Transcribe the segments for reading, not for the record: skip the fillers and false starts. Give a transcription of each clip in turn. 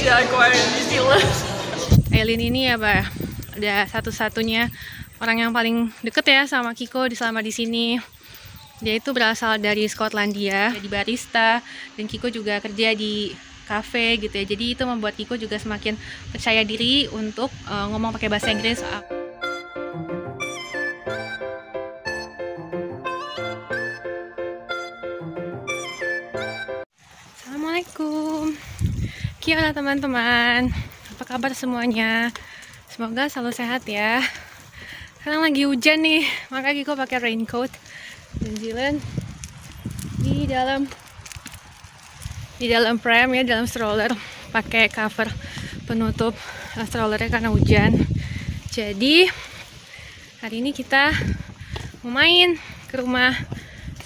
New Zealand. Aileen ini ya, Bah, udah satu-satunya orang yang paling deket ya sama Kiko selama di sini. Dia itu berasal dari Skotlandia, jadi barista, dan Kiko juga kerja di cafe gitu ya. Jadi itu membuat Kiko juga semakin percaya diri untuk ngomong pakai bahasa Inggris. Assalamualaikum. Kia ora teman-teman. Apa kabar semuanya? Semoga selalu sehat ya. Sekarang lagi hujan nih, maka Kiko pakai raincoat. Dan Zilan di dalam pram ya, dalam stroller, pakai cover penutup strollernya karena hujan. Jadi hari ini kita mau main ke rumah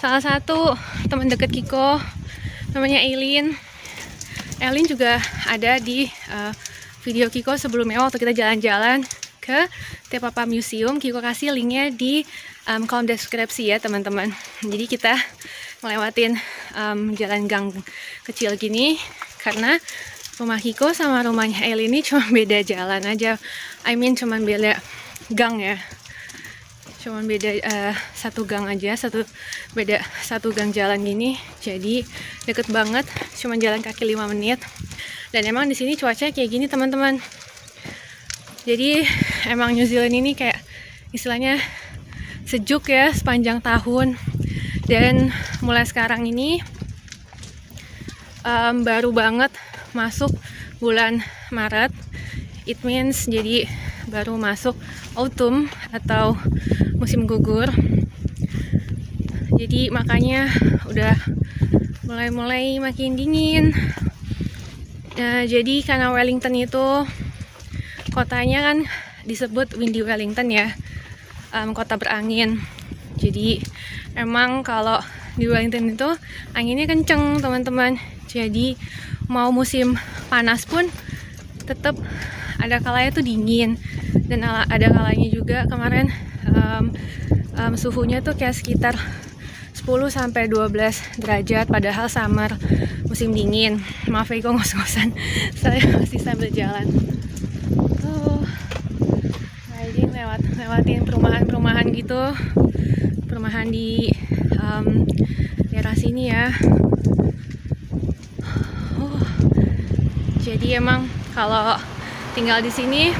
salah satu teman dekat Kiko, namanya Aileen. Aileen juga ada di video Kiko sebelumnya waktu kita jalan-jalan ke Te Papa Museum. Kiko kasih linknya di kolom deskripsi ya teman-teman. Jadi kita melewatin jalan gang kecil gini karena rumah Kiko sama rumahnya Aileen ini cuma beda jalan aja. Cuma beda gang ya. Cuma beda satu gang aja, beda satu gang jalan gini. Jadi deket banget, cuma jalan kaki 5 menit. Dan emang di sini cuacanya kayak gini teman-teman. Jadi emang New Zealand ini kayak istilahnya sejuk ya sepanjang tahun. Dan mulai sekarang ini baru banget masuk bulan Maret. It means jadi baru masuk autumn atau musim gugur. Jadi makanya udah mulai makin dingin. Jadi karena Wellington itu kotanya kan disebut Windy Wellington ya, kota berangin. Jadi emang kalau di Wellington itu anginnya kenceng teman-teman. Jadi mau musim panas pun tetap ada kalanya tuh dingin, dan ada kalanya juga kemarin suhunya tuh kayak sekitar 10-12 derajat padahal summer, musim dingin. Maaf ya, kok ngos-ngosan, saya masih sambil jalan. Lewatin perumahan gitu, perumahan di daerah sini ya. Jadi emang kalau tinggal di sini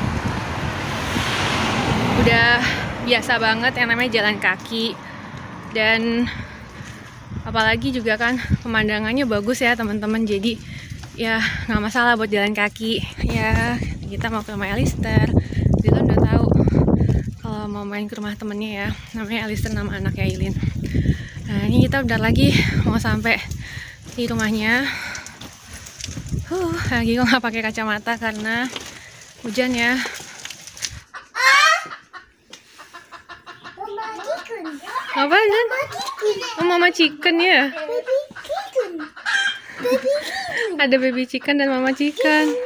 udah biasa banget yang namanya jalan kaki, dan apalagi juga kan pemandangannya bagus ya teman-teman. Jadi ya nggak masalah buat jalan kaki ya. Kita mau ke rumah Alistair, Dylan udah tahu kalau mau main ke rumah temennya ya, namanya Alistair, nama anaknya Aileen. Nah ini kita udah lagi mau sampai di rumahnya. Lagi gue nggak pakai kacamata karena hujan ya. Apa kan? Oh, mama chicken ya. Ada baby chicken dan mama chicken.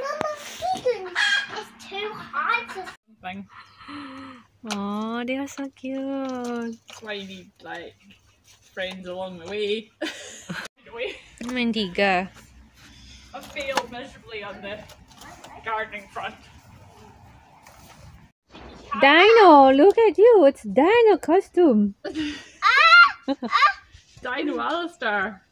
Oh, they are so cute. That's why you need like friends along the way. Main 3. I failed miserably on the gardening front. Dino, look at you. It's Dino costume. Dino Alistair.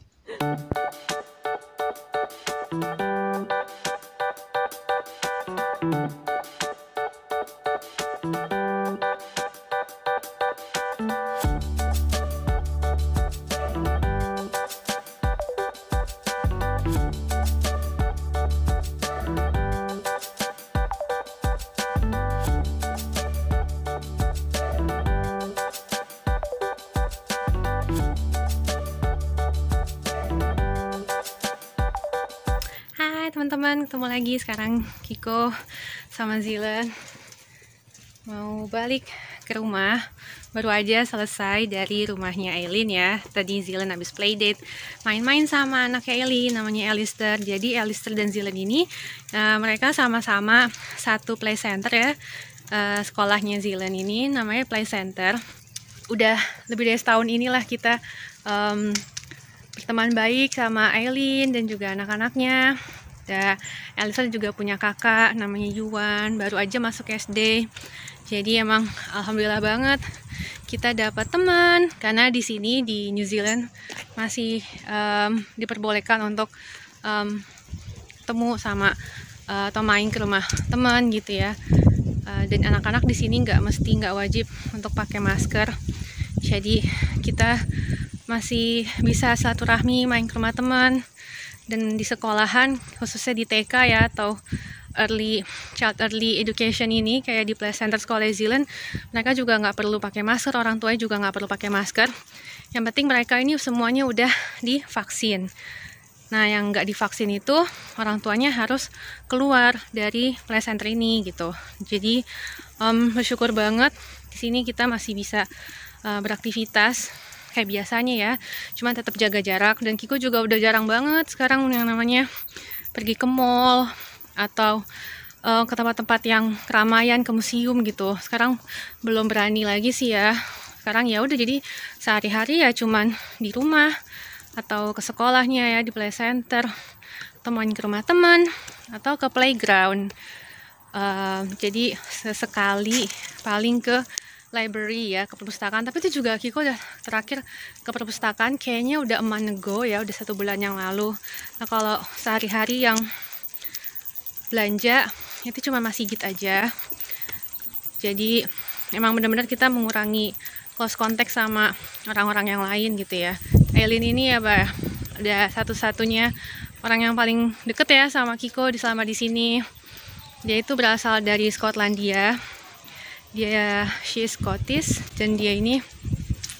Teman-teman, ketemu lagi. Sekarang Kiko sama Zilan mau balik ke rumah. Baru aja selesai dari rumahnya Aileen ya. Tadi Zilan habis playdate, main-main sama anaknya Aileen, namanya Alistair. Jadi Alistair dan Zilan ini mereka sama-sama satu play center ya. Sekolahnya Zilan ini namanya play center. Udah lebih dari setahun inilah kita berteman baik sama Aileen dan juga anak-anaknya. ada. Elisa juga punya kakak namanya Yuan, baru aja masuk SD. Jadi emang alhamdulillah banget kita dapat teman, karena di sini di New Zealand masih diperbolehkan untuk ketemu sama atau main ke rumah teman gitu ya. Dan anak-anak di sini nggak wajib untuk pakai masker. Jadi kita masih bisa silaturahmi, main ke rumah teman. Dan di sekolahan, khususnya di TK ya, atau early education ini, kayak di Play Center Sekolah New Zealand, mereka juga nggak perlu pakai masker, orang tuanya juga nggak perlu pakai masker. Yang penting mereka ini semuanya udah divaksin. Nah, yang nggak divaksin itu orang tuanya harus keluar dari play center ini gitu. Jadi bersyukur banget di sini kita masih bisa beraktivitas kayak biasanya ya. Cuman tetap jaga jarak, dan Kiko juga udah jarang banget sekarang yang namanya pergi ke mall atau ke tempat-tempat yang keramaian, ke museum gitu. Sekarang belum berani lagi sih ya. Sekarang ya udah, jadi sehari-hari ya cuman di rumah atau ke sekolahnya ya di play center, atau main ke rumah teman atau ke playground. Jadi sesekali paling ke library ya, ke perpustakaan. Tapi itu juga Kiko udah terakhir ke perpustakaan kayaknya udah a month ago ya, udah 1 bulan yang lalu. Nah, kalau sehari-hari yang belanja itu cuma masih gitu aja. Jadi emang benar-benar kita mengurangi close contact sama orang-orang yang lain gitu ya. Eileen ini ya, udah satu-satunya orang yang paling deket ya sama Kiko selama di sini. Dia itu berasal dari Skotlandia. She is Scottish, dan dia ini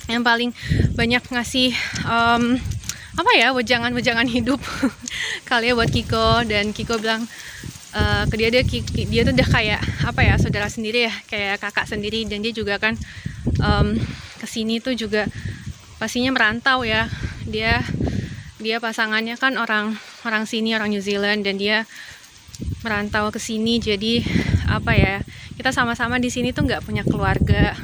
yang paling banyak ngasih wejangan hidup kali ya buat Kiko. Dan Kiko bilang ke dia tuh udah kayak saudara sendiri ya, kayak kakak sendiri. Dan dia juga kan kesini tuh juga pastinya merantau ya. Dia pasangannya kan orang sini, orang New Zealand, dan dia merantau ke sini. Jadi kita sama-sama di sini tuh nggak punya keluarga.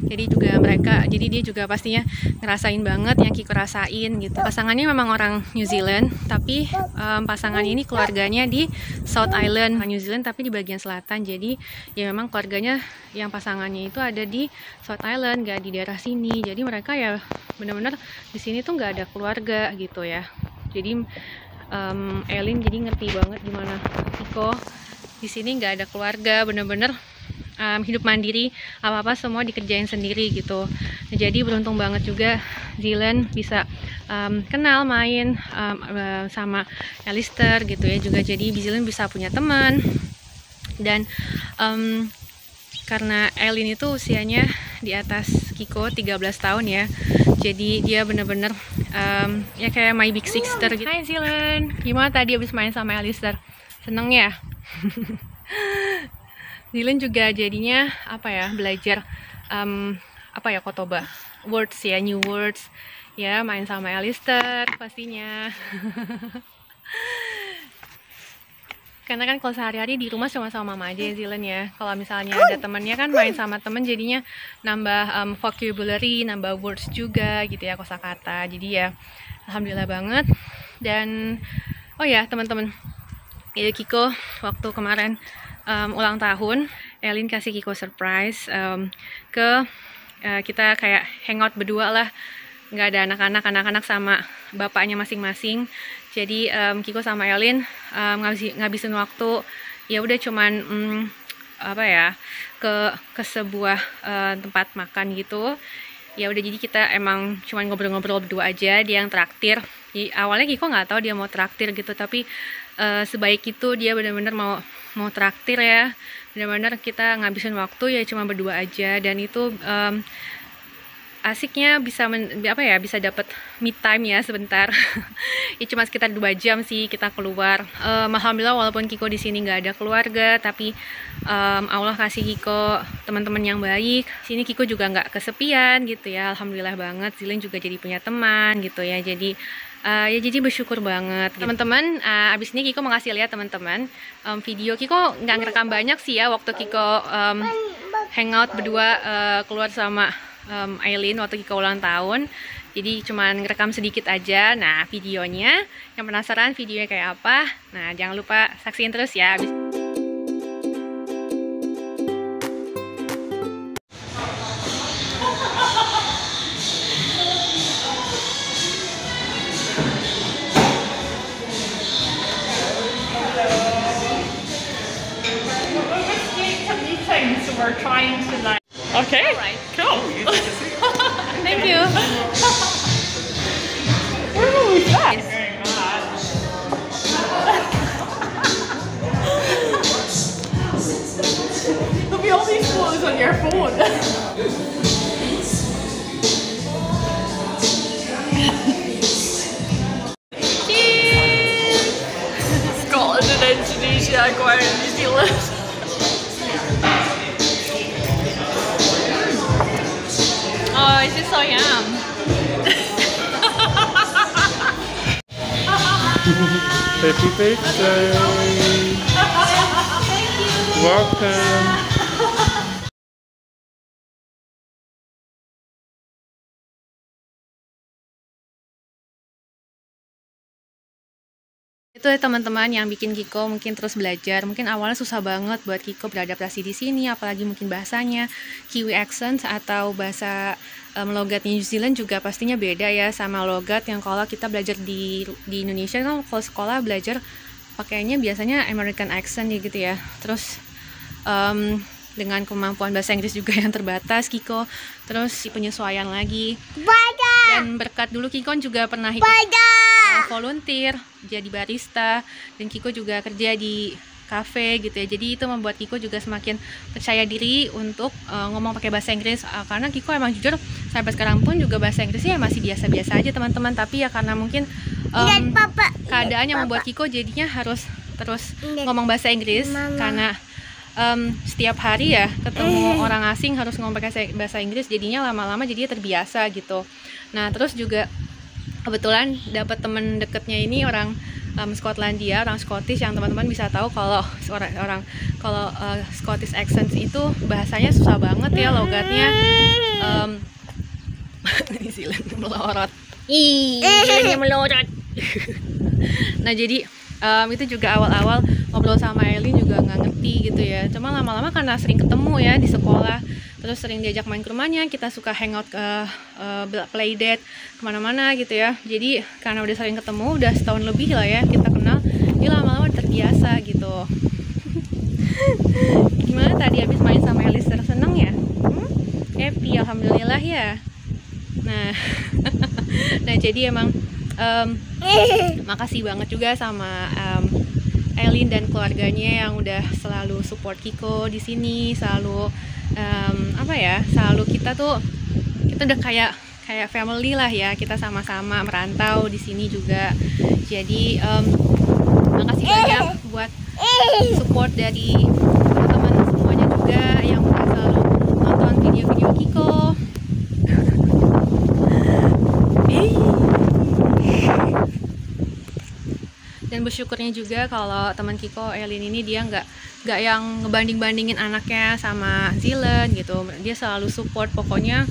Jadi dia juga pastinya ngerasain banget yang Kiko rasain gitu. Pasangannya memang orang New Zealand, tapi pasangan ini keluarganya di South Island, New Zealand, tapi di bagian selatan. Jadi ya memang keluarganya yang pasangannya itu ada di South Island, nggak di daerah sini. Jadi mereka ya benar-benar di sini tuh nggak ada keluarga gitu ya. Jadi Eileen jadi ngerti banget gimana Kiko di sini nggak ada keluarga, bener-bener hidup mandiri, apa-apa semua dikerjain sendiri gitu. Nah, jadi beruntung banget juga Zealand bisa kenal main sama Alistair gitu ya juga. Jadi Zealand bisa punya teman, dan karena Eileen itu usianya di atas Kiko 13 tahun ya. Jadi dia bener-bener ya kayak my big sister gitu. Hai Zealand, gimana tadi habis main sama Alistair? Seneng ya? Zealand juga jadinya belajar kotoba words ya, new words ya, main sama Alistair pastinya. Karena kan kalau sehari-hari di rumah cuma sama mama aja ya Zealand ya. Kalau misalnya ada temennya kan main sama temen, jadinya nambah vocabulary, nambah words juga gitu ya, kosakata. Jadi ya alhamdulillah banget. Dan oh ya teman-teman, ya Kiko waktu kemarin ulang tahun, Eileen kasih Kiko surprise kita kayak hangout berdua lah, nggak ada anak-anak sama bapaknya masing-masing. Jadi Kiko sama Eileen ngabisin waktu ya udah cuman ke sebuah tempat makan gitu. Ya udah, jadi kita emang cuman ngobrol-ngobrol berdua aja. Dia yang traktir. Jadi, awalnya Kiko nggak tahu dia mau traktir gitu, tapi sebaik itu dia benar-benar mau traktir ya. Benar-benar kita ngabisin waktu ya cuma berdua aja, dan itu asiknya bisa bisa dapat me time ya sebentar. Ya cuma sekitar 2 jam sih kita keluar. Alhamdulillah walaupun Kiko di sini nggak ada keluarga, tapi Allah kasih Kiko teman-teman yang baik. Sini Kiko juga nggak kesepian gitu ya. Alhamdulillah banget. Zealand juga jadi punya teman gitu ya. Jadi jadi bersyukur banget teman-teman. Abis ini Kiko mau kasih lihat teman-teman video. Kiko nggak ngerekam banyak sih ya waktu Kiko hangout berdua keluar sama Eileen waktu Kiko ulang tahun. Jadi cuman ngerekam sedikit aja. Nah, videonya yang penasaran videonya kayak apa? Nah, jangan lupa saksiin terus ya. So we're trying to like. Okay. Alright. Cool. Thank you. Ooh, that. Yes. Very much. There'll be all these photos on your phone. Scotland and Indonesia going to New Zealand. Oh, is this so yum? Happy birthday! Welcome! Itu ya teman-teman yang bikin Kiko mungkin terus belajar. Mungkin awalnya susah banget buat Kiko beradaptasi di sini, apalagi mungkin bahasanya Kiwi accent atau bahasa logatnya New Zealand juga pastinya beda ya sama logat yang kalau kita belajar di Indonesia kan kalau sekolah belajar pakainya biasanya American accent ya gitu ya. Terus dengan kemampuan bahasa Inggris juga yang terbatas Kiko, terus penyesuaian lagi. Dan berkat dulu Kiko juga pernah ikut volunteer jadi barista, dan Kiko juga kerja di cafe gitu ya. Jadi itu membuat Kiko juga semakin percaya diri untuk ngomong pakai bahasa Inggris, karena Kiko emang jujur sampai sekarang pun juga bahasa Inggrisnya masih biasa-biasa aja teman-teman. Tapi ya karena mungkin keadaan yang membuat Kiko jadinya harus terus ngomong bahasa Inggris, karena setiap hari ya ketemu orang asing harus ngomong pakai bahasa Inggris, jadinya lama-lama jadinya terbiasa gitu. Nah terus juga kebetulan dapat temen deketnya ini orang Skotlandia, orang Scottish, yang teman-teman bisa tahu kalau Scottish accent itu bahasanya susah banget ya logatnya. New Zealand melorot. Zealandnya melorot. Nah jadi itu juga awal-awal ngobrol sama Eileen juga nggak ngerti gitu ya. Cuma lama-lama karena sering ketemu ya di sekolah, terus sering diajak main ke rumahnya, kita suka hangout ke playdate kemana-mana gitu ya. Jadi karena udah sering ketemu, udah setahun lebih lah ya kita kenal, jadi lama-lama terbiasa gitu. Gimana tadi habis main sama Elister, seneng ya? Happy, alhamdulillah ya. Nah nah jadi emang makasih banget juga sama Eileen dan keluarganya yang udah selalu support Kiko di sini, selalu selalu kita udah kayak family lah ya, kita sama-sama merantau di sini juga. Jadi makasih banyak buat support dari teman-teman semuanya juga yang udah selalu nonton video-video Kiko. Dan bersyukurnya juga kalau teman Kiko Eileen ini dia nggak yang ngebanding-bandingin anaknya sama Zealand gitu. Dia selalu support, pokoknya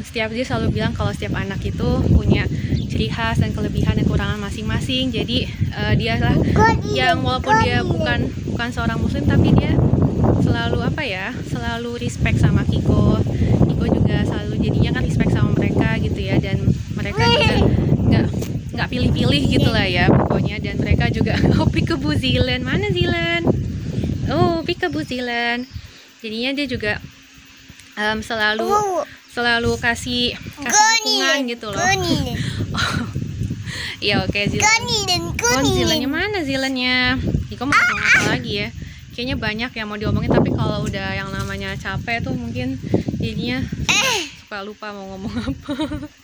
setiap dia selalu bilang kalau setiap anak itu punya ciri khas dan kelebihan dan kekurangan masing-masing. Jadi dia lah yang walaupun dia bukan seorang muslim, tapi dia selalu selalu respect sama Kiko. Kiko juga selalu jadinya kan respect sama mereka gitu ya, dan mereka juga nggak pilih-pilih gitu lah ya pokoknya. Dan mereka juga peekaboo Zealand, mana Zealand? Oh, peekaboo Zealand. Jadinya dia juga selalu kasih dukungan gitu loh. Ya oke, Zealand. Zealandnya mana Zealandnya? Kiko mau ngomong apa lagi ya? Kayaknya banyak yang mau diomongin, tapi kalau udah yang namanya capek tuh mungkin jadinya suka lupa mau ngomong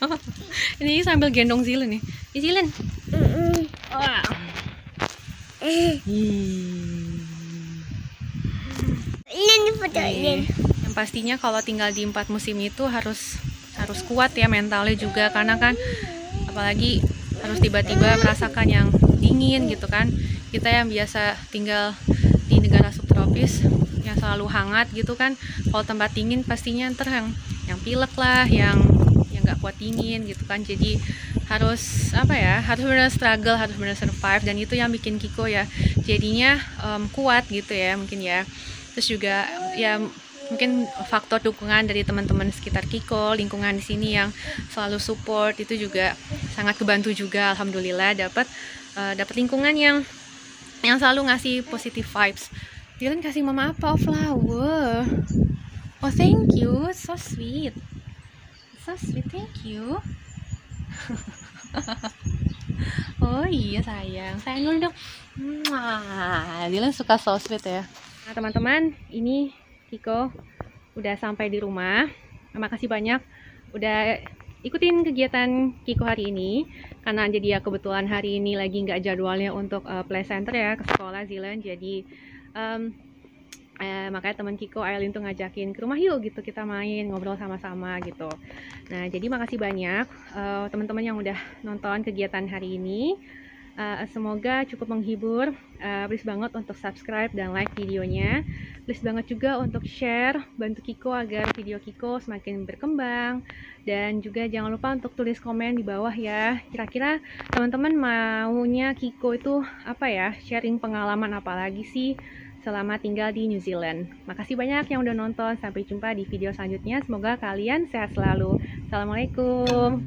apa. Ini sambil gendong Zealand nih. Zealand. Wah. Yang pastinya kalau tinggal di 4 musim itu harus kuat ya mentalnya juga, karena kan apalagi harus tiba-tiba merasakan yang dingin gitu kan. Kita yang biasa tinggal di negara subtropis yang selalu hangat gitu kan, kalau tempat dingin pastinya ntar yang pilek lah, yang yang nggak kuat dingin gitu kan. Jadi harus apa ya, harus benar struggle, harus benar survive, dan itu yang bikin Kiko ya jadinya kuat gitu ya mungkin ya. Terus juga ya mungkin faktor dukungan dari teman-teman sekitar Kiko, lingkungan di sini yang selalu support, itu juga sangat kebantu juga. Alhamdulillah dapat lingkungan yang selalu ngasih positive vibes. Dylan kasih mama apa? Oh, flower. Oh, thank you, so sweet, thank you. Oh iya sayang dulu dong. Dylan suka so sweet ya. Nah teman-teman, ini Kiko udah sampai di rumah. Makasih banyak udah ikutin kegiatan Kiko hari ini. Karena jadi ya kebetulan hari ini lagi nggak jadwalnya untuk play center ya, ke sekolah Zilan. Jadi makanya teman Kiko Ailin tuh ngajakin ke rumah yuk gitu, kita main ngobrol sama-sama gitu. Nah jadi makasih banyak teman-teman yang udah nonton kegiatan hari ini. Semoga cukup menghibur. Please banget untuk subscribe dan like videonya. Please banget juga untuk share, bantu Kiko agar video Kiko semakin berkembang. Dan juga jangan lupa untuk tulis komen di bawah ya. Kira-kira teman-teman maunya Kiko itu apa ya, sharing pengalaman apa lagi sih selama tinggal di New Zealand. Makasih banyak yang udah nonton. Sampai jumpa di video selanjutnya. Semoga kalian sehat selalu. Assalamualaikum.